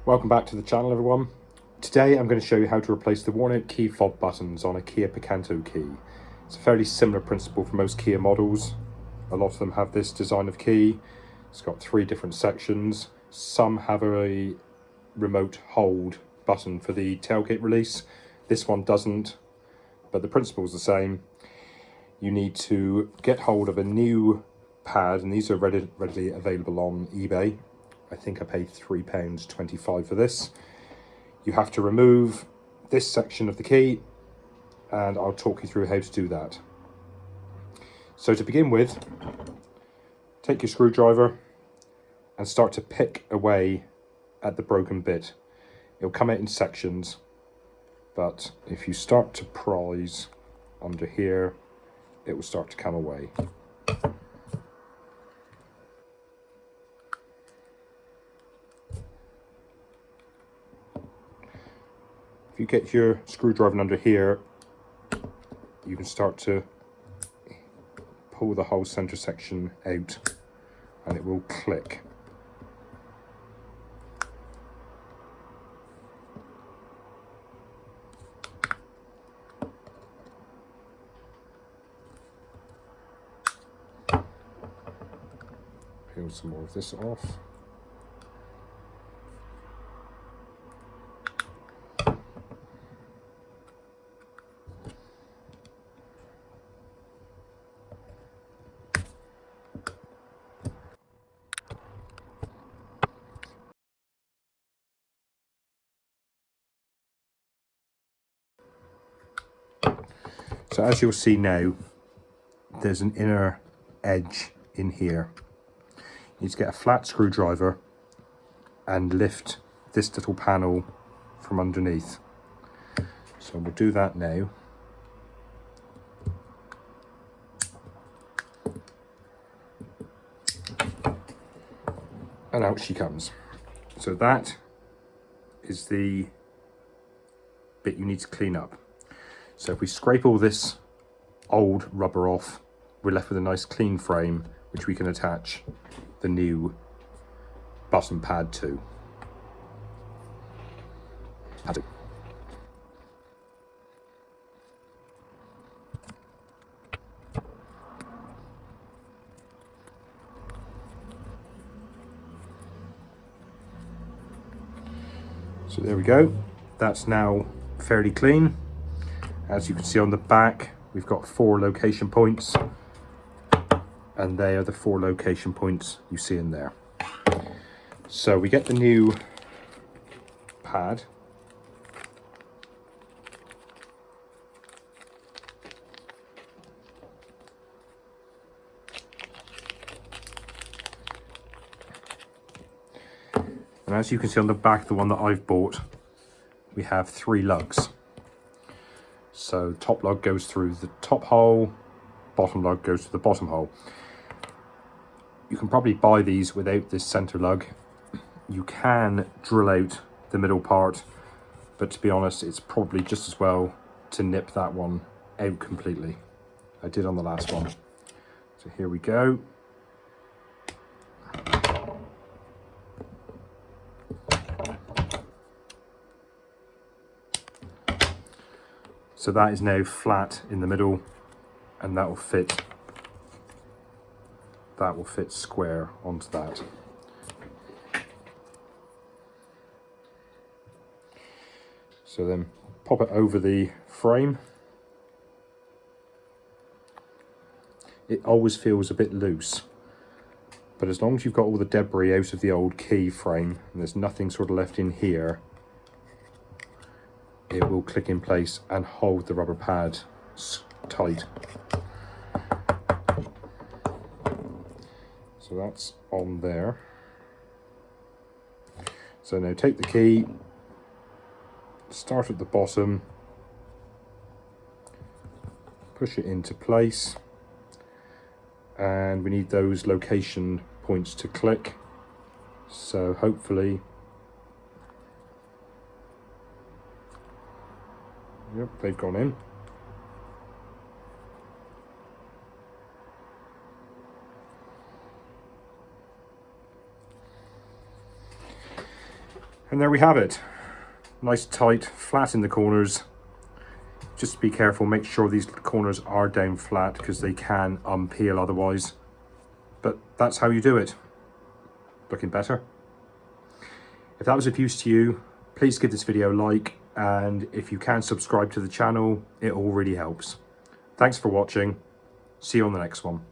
Welcome back to the channel, everyone. Today I'm going to show you how to replace the worn out key fob buttons on a Kia Picanto key. It's a fairly similar principle for most Kia models. A lot of them have this design of key. It's got 3 different sections. Some have a remote hold button for the tailgate release. This one doesn't, but the principle is the same. You need to get hold of a new pad, and these are readily available on eBay. I think I paid £3.25 for this. You have to remove this section of the key, and I'll talk you through how to do that. So to begin with, take your screwdriver and start to pick away at the broken bit. It'll come out in sections, but if you start to prise under here, it will start to come away. If you get your screwdriver under here, you can start to pull the whole center section out and it will click. Peel some more of this off. So as you'll see now, there's an inner edge in here. You need to get a flat screwdriver and lift this little panel from underneath. So we'll do that now. And out she comes. So that is the bit you need to clean up. So if we scrape all this old rubber off, we're left with a nice clean frame which we can attach the new button pad to. So there we go. That's now fairly clean. As you can see on the back, we've got 4 location points, and they are the 4 location points you see in there. So we get the new pad. And as you can see on the back, the one that I've bought, we have 3 lugs. So top lug goes through the top hole, bottom lug goes to the bottom hole. You can probably buy these without this center lug. You can drill out the middle part, but to be honest, it's probably just as well to nip that one out completely. I did on the last one. So here we go. So that is now flat in the middle, and that will fit square onto that. So then pop it over the frame. It always feels a bit loose, but as long as you've got all the debris out of the old key frame and there's nothing sort of left in here, it will click in place and hold the rubber pad tight. So that's on there. So now take the key, start at the bottom, push it into place, and we need those location points to click. So hopefully, yep, they've gone in. And there we have it. Nice tight, flat in the corners. Just be careful, make sure these corners are down flat because they can unpeel otherwise. But that's how you do it. Looking better. If that was of use to you, please give this video a like, and if you can subscribe to the channel, it all really helps. Thanks for watching. See you on the next one.